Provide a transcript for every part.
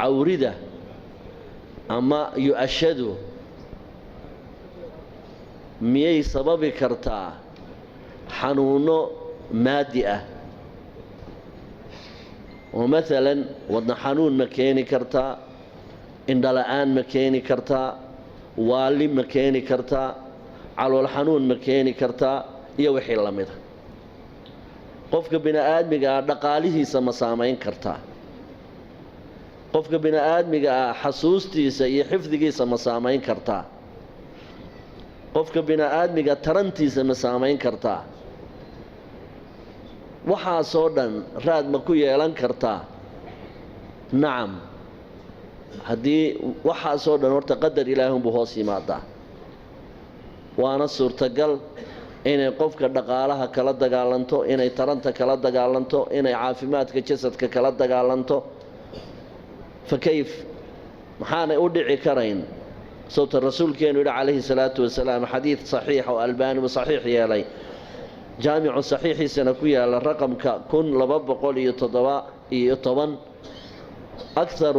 عورده أما يؤشد ميي سبب كرتا حنونو مادئة ومثلا ودنا حنون مكيني كرتا اندلعان مكيني كرتا والي مكيني كرتا على الحنون مكيني كرتا يوحي اللمدة قفك بنا آدمي دقاليه سمسامين كرتا قفك بنا آدمي حسوستي سي حفظي سمسامين كرتا قفك بنا آدمي ترنتي سمسامين كرتا وحا صودا راد مكو يلان كرتا نعم هدي وحا صودا ورتقدر إلههم بهوسي مادا وانا سورتقل إني قفك دقالها كلا دقالنتو إني ترنت كلا دقالنتو إني عافماتك جسدك كلا دقالنتو فكيف محانا أدعي كرين صوت الرسول كان يقول عليه الصلاة والسلام حديث صحيح وألباني وصحيح يالي جامع صحيح سنكويا للرقم كن لبب قول يطبن أكثر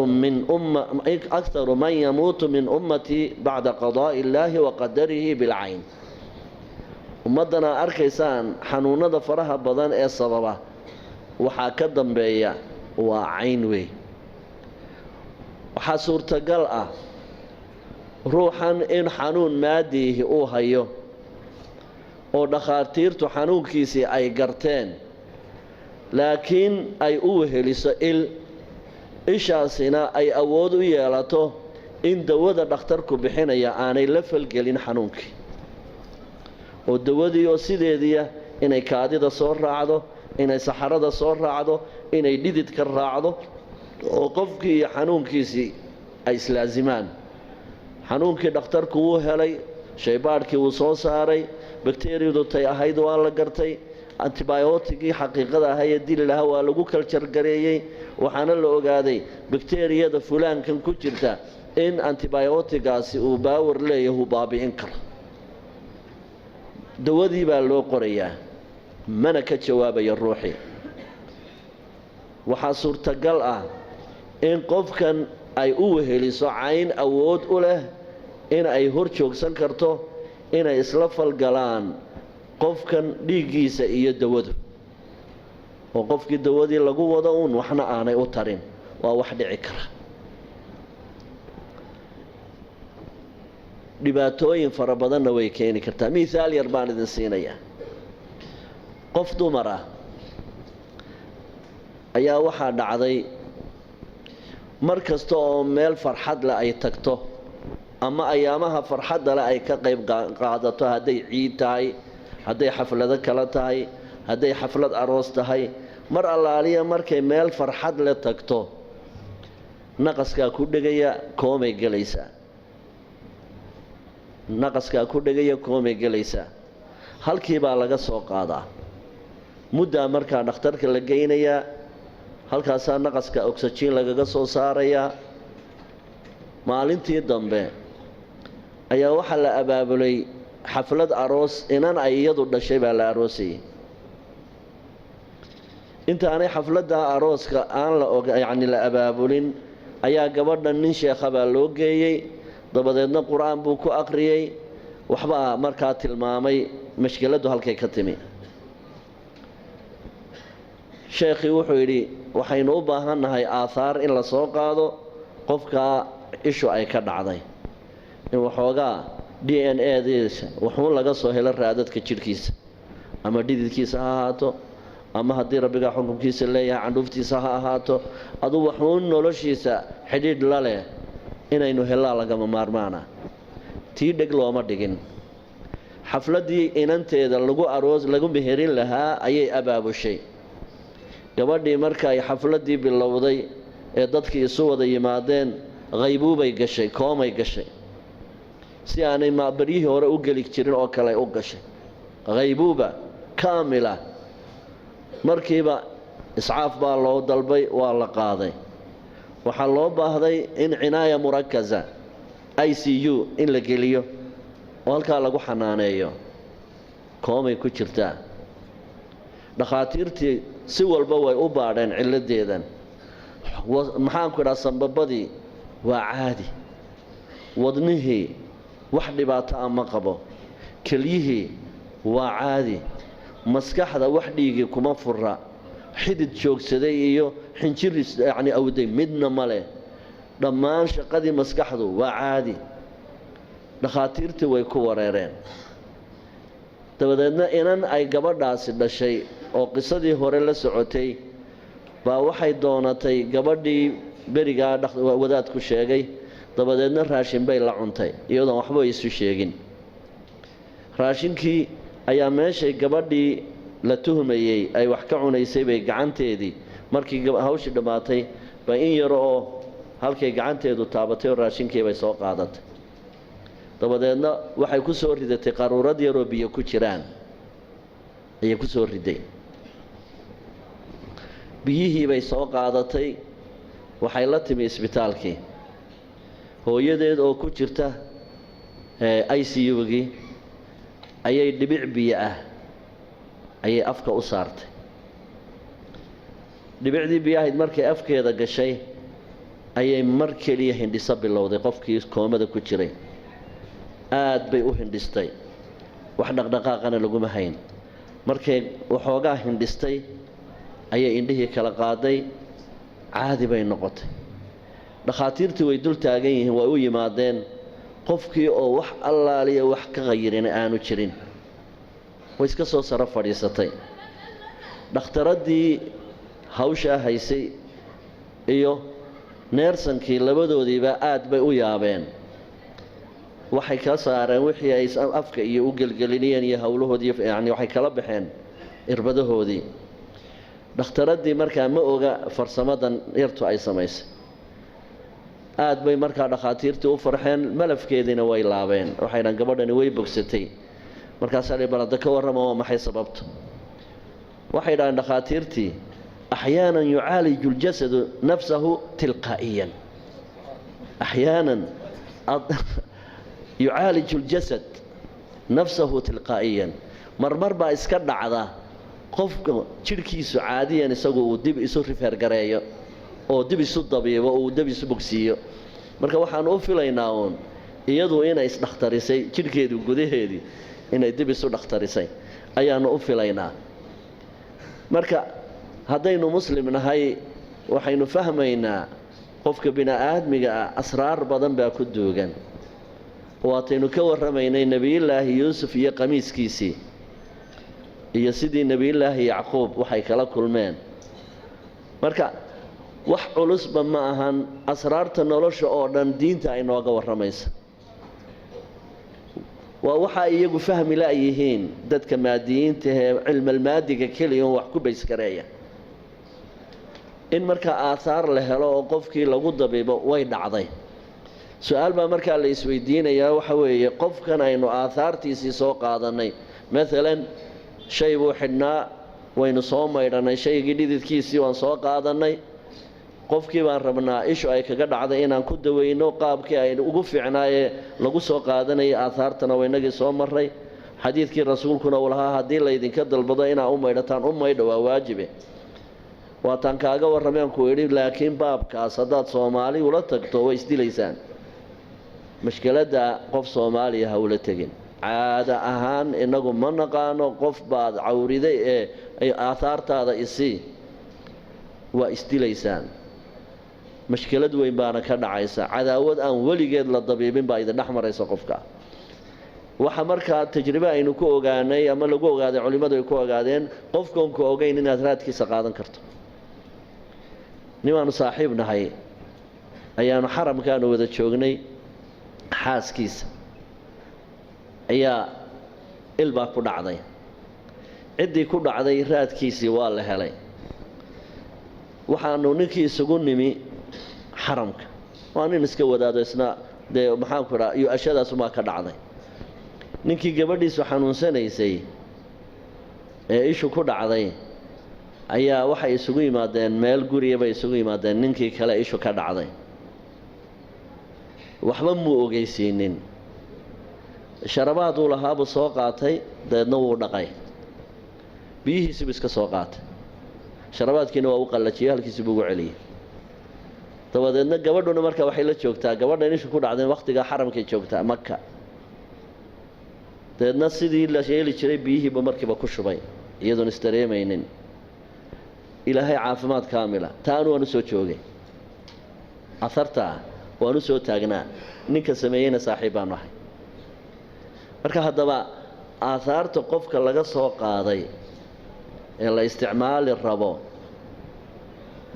من يموت من أمتي بعد قضاء الله وقدره بالعين ومدنا أركيسان حنونا فرها بدن إيه الصبابة وحاكدا بيا وعين وي وحاسور تقلقة روحا إن حنون ماديه أوهيو oo dhakhaatiirtu xanuunkiisii ay garteen laakiin ay u heliso ishaasina ay awood u yeelato in dawada dhakhtarku bixinaya aanay la falgelin xanuunkii oo dawadii oo sideediya inay kaadida soo raacdo inay saxarada soo raacdo inay dhididka raacdo oo qofkii iyo xanuunkiisii ay islaazimaan xanuunkii dhakhtarku wuu helay shaybaadhkii wuu soo saaray bakteeriyadu tay ahayd waa la gartay antibiyootigii xaqiiqada ahaa ee dili lahaa waa lagu kaljar gareeyay waxaana la ogaaday bakteeriyada fulaankan ku jirta in antibiyootigaasi uu baawar leeyahay uu baabi'in karo dawadii baa loo qorayaa mana ka jawaabaya ruuxii waxaa suurtagal ah in qofkan ay u weheliso cayn awood u leh in ay hor joogsan karto inay isla falgalaan qofkan dhiiggiisa iyo dawadu oo qofkii dawadii lagu wado waxna aanay u tarin waa wax dhici kara dhibaatooyin fara badanna way keeni kartaa miisaal yar baan idin siinayaa qof dumar ah ayaa waxaa dhacday mar kasta oo meel farxad leh ay tagto ama ayaamaha farxadda leh ay ka qayb qaadato hadday ciid tahay hadday xaflado kala tahay hadday xaflad aroos tahay mar allaaliya markay meel farxad leh tagto naqaskaa ku dhegaya koomay gelaysaa naqaskaa ku dhegaya koomay gelaysaa halkii baa laga soo qaadaa muddaa markaa dhakhtarka la geynayaa halkaasaa naqaska oxygen lagaga soo saarayaa maalintii dambe ayaa waxaa la abaabulay xaflad aroos inan ay iyadu dhashay baa la aroosayay intaanay xafladda arooska aan la abaabulin ayaa gabadha nin sheekha baa loo geeyey dabadeedna qur-aan buu ku aqriyey waxbaa markaa tilmaamay mashkiladdu halkay ka timi sheekhii wuxuu yidhi waxaynu u baahannahay aahaar in la soo qaado qofkaa ishu ay ka dhacday in waxoogaa DNA-diisa wuxuun laga soo helo raadadka jidhkiisa ama dhididkiisa ha ahaato ama haddii rabbigaa xukunkiisa leeyahay candhuuftiisa ha ahaato aduu waxuun noloshiisa xidhiidh la leh inaynu helaa lagama maarmaana tii dheg looma dhigin xafladdii inanteeda lagu meherin lahaa ayay abaabushay gabadhii marka ay xafladdii bilowday ee dadkii isu wada yimaadeen qaybuubay gashay koomay gashay si aanay baryihii hore u geli jirin oo kale u gashay qaybuuba kaamila markiiba iscaaf baa loo dalbay waa la qaaday waxaa loo baahday in cinaaya murakaza ICU in la geliyo oo halkaa lagu xanaaneeyo koomay ku jirtaa dhakhaatiirtii si walba way u baadheen ciladeedan maxaan ku idhaa sanbabadii waa caadi wadnihii wax dhibaato ah ma qabo kelyihii waa caadi maskaxda wax dhiigi kuma fura xidid joogsaday iyo xinjir yani awday midna male dhammaan shaqadii maskaxdu waa caadi dhakhaatiirtii way ku wareereen dabadeedna inan ay gabadhaasi dhashay oo qisadii hore la socotay baa waxay doonatay gabadhii berigaa wadaadku sheegay dabadeedna raashin bay la cuntay iyadoon waxba isu sheegin raashinkii ayaa meeshay gabadhii la tuhmayey ay wax ka cunaysay bay gacanteedii markii hawshii dhammaatay baa in yar oo halkay gacanteedu taabatay oo raashinkii bay soo qaadatay dabadeedna waxay ku soo ridatay qaruurad yaroo biyo ku jiraan ayay ku soo riday biyihii bay soo qaadatay waxay la timi isbitaalkii hooyadeed oo ku jirta ICU-gii ayay dhibic biyo ah ayay afka u saartay dhibicdii biyahayd markay afkeeda gashay ayay mar keliya hindhiso bilowday qofkii koomada ku jiray aad bay u hindhistay wax dhaqdhaqaaqana laguma hayn markay waxoogaa hindhistay ayay indhihii kala qaaday caadi bay noqotay dhakhaatiirtii way dul taagan yihiin way u yimaadeen qofkii oo wax allaaliya wax ka qayirin aanu jirin way iska soo saro fadhiisatay dhakhtaraddii hawshaa haysay iyo neersankii labadoodiiba aad bay u yaabeen waxay ka saareen wixii ay afka iyo u gelgelinayeen iyo howlahoodii yani waxay kala baxeen irbadahoodii dhakhtaraddii markaa ma oga farsamadan yartu ay samaysay aad bay markaa dhakhaatiirtii u farxeen malafkeediina way laabeen waxay dhahan gabadhani way bogsatay markaasaa la balada ka warrama waa maxay sababta waxay dhahaan dhakhaatiirtii axyaanan yucaaliju ljasadu nafsahu tilqaa'iyan axyaanan yucaaliju ljasad nafsahu tilqaa'iyan marmar baa iska dhacda qofka jidhkiisu caadiyan isagu uu dib isu rifeergareeyo oo dib isu dabiibo oo uu dib isu bogsiiyo marka waxaan u filaynaa uun iyadu inay isdhakhtarisay jidhkeedu gudaheedii inay dib isu dhakhtarisay ayaanu u filaynaa marka haddaynu muslim nahay waxaynu fahmaynaa qofka bini-aadmiga ah asraar badan baa ku duugan waataynu ka warramaynay nebiyullaahi yuusuf iyo qamiiskiisii iyo sidii nebiyullaahi yacquub waxay kala kulmeen marka wax culusba ma ahan asraarta nolosha oo dhan diinta ay nooga warramaysa waa waxa iyagu fahmi la'yihiin dadka maadiyiinta ee cilmalmaadiga keliya wax ku bayskareeya in markaa aahaar la helo oo qofkii lagu dabiibo way dhacday su-aal baa markaa la isweydiinayaa waxa weeye qofkan aynu aahaartiisii soo qaadanay maalan shay buu xidhnaa waynu soo maydhannay shaygii dhididkiisii waan soo qaadannay qofkii baan rabnaa ishu ay kaga dhacday inaan ku daweyno qaabkii ay ugu fiicnaayee lagu soo qaadanayay aahaartana waynagii soo marray xadiidkii rasuulkuna uu lahaa haddii laydinka dalbado inaa u maydhataan u maydho waa waajibe waataan kaaga warrameen ku idhi laakiin baabkaas haddaad soomaali ula tagto way isdilaysaan mashkiladda qof soomaaliya ha ula tegin caada ahaan innagu ma naqaano qof baad cawriday ee aahaartaada isii waa isdilaysaan mashkilad weyn baana ka dhacaysa cadaawad aan weligeed la dabiibin baa idin dhex maraysa qofka waxa markaa tajribe aynu ku ogaanay ama lagu ogaaday culimmadu ay ku ogaadeen qofkan ku ogeyn inaad raadkiisa qaadan karto nimaanu saaxiib nahay ayaanu xaramkaanu wada joognay xaaskiisa ayaa ilbaa ku dhacday ciddii ku dhacday raadkiisii waa la helay waxaanu ninkii isugu nimi xaramka waa nin iska wadaado isna dee maxaanku idhaa iyo ashadaasumaa ka dhacday ninkii gabadhiisu xanuunsanaysay ee ishu ku dhacday ayaa waxay isugu yimaadeen meel guriya bay isugu yimaadeen ninkii kale ishu ka dhacday waxba muu ogeysiinin sharabaaduu lahaabuu soo qaatay dabeedna wuu dhaqay biyihiisiibuu iska soo qaatay sharabaadkiina waa u qallajiyey halkiisii buu ugu celiyey dabadeedna gabadhuna marka waxay la joogtaa gabadhan ishu ku dhacday waqtiga xaramkay joogtaa Makka dabeedna sidii la yeeli jiray biyihiiba markiiba ku shubay iyadoon istareemaynin ilaahay caafimaad kaamila taanu waanu soo joogay asarta waanu soo taagnaa ninka sameeyayna saaxiibaan ahay marka haddaba aasaarta qofka laga soo qaaday ee la isticmaali rabo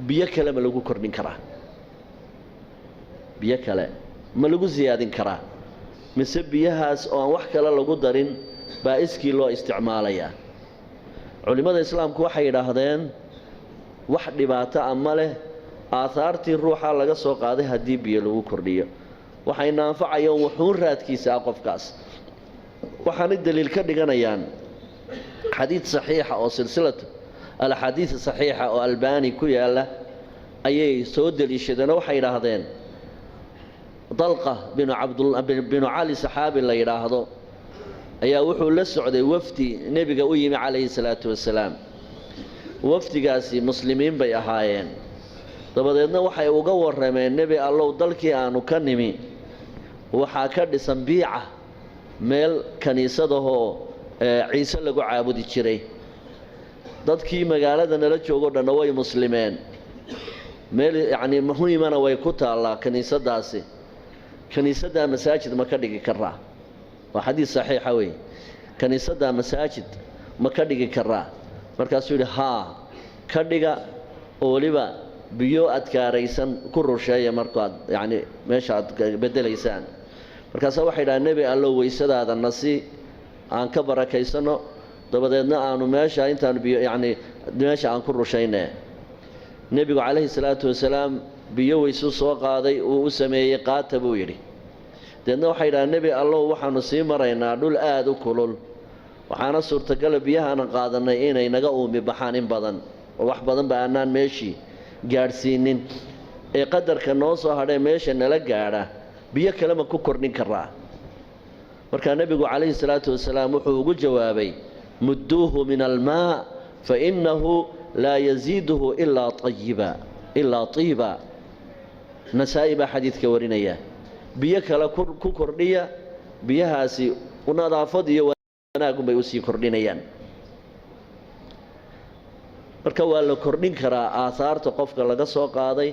biyo kale ma lagu kordhin karaa biyo kale ma lagu ziyaadin karaa mise biyahaas oo aan wax kale lagu darin baa iskii loo isticmaalayaa culimada islaamku waxay yidhaahdeen wax dhibaato ama leh aasaartii ruuxa laga soo qaaday haddii biyo lagu kordhiyo waxayna anfacayaan wuxuun raadkiisa qofkaas waxaana daliil ka dhiganayaan xadiid saxiixa oo silsilatu alxadiid saxiixa oo albani ku yaala ayay soo daliishadeen waxay yidhaahdeen dalqa binu cali saxaabi la yidhaahdo ayaa wuxuu la socday wafdi nebiga u yimi calayhi salaatu wasalaam wafdigaasi muslimiin bay ahaayeen dabadeedna waxay uga warrameen nebi allow dalkii aanu ka nimi waxaa ka dhisan biica meel kaniisadahoo ciise lagu caabudi jiray dadkii magaalada nala joogo dhanna way muslimeen meel yacni muhiimana way ku taallaa kaniisadaasi kaniisaddaa masaajid ma ka dhigi karaa waa xadiis saxiixa wey kaniisaddaa masaajid ma ka dhigi karaa markaasuu yidhi haa ka dhiga oo weliba biyo adkaaraysan ku rusheeya markaad yacni meesha aad bedelaysaan markaasaa waxay yidhaha nebi allow weysadaada nasi aan ka barakaysano dabadeedna aanu meesha intaanu biyo yacni meesha aan ku rushayne nebigu calayhi salaatu wasalaam biyo weysuu soo qaaday uu u sameeyey qaata buu yidhi deedna waxay yidhaha nebi allow waxaanu sii maraynaa dhul aad u kulul waxaana suurtagala biyahaana qaadanay inay naga uumi baxaan in badan oo wax badan ba aanaan meeshii gaadhsiinin ee qadarka noo soo hadhee meesha nala gaadha biyo kale ma ku kordhin karaa markaa nebigu calayhi salaatu wasalaam wuxuu ugu jawaabay mudduuhu min almaa fa innahu laa yaziiduhu ilaa tiiba nasaa'i baa xadiidka warinaya biyo kale ku kordhiya biyahaasi nadaafad iyo wanaagun bay usii kordhinayaan marka waa la kordhin karaa aasaarta qofka laga soo qaaday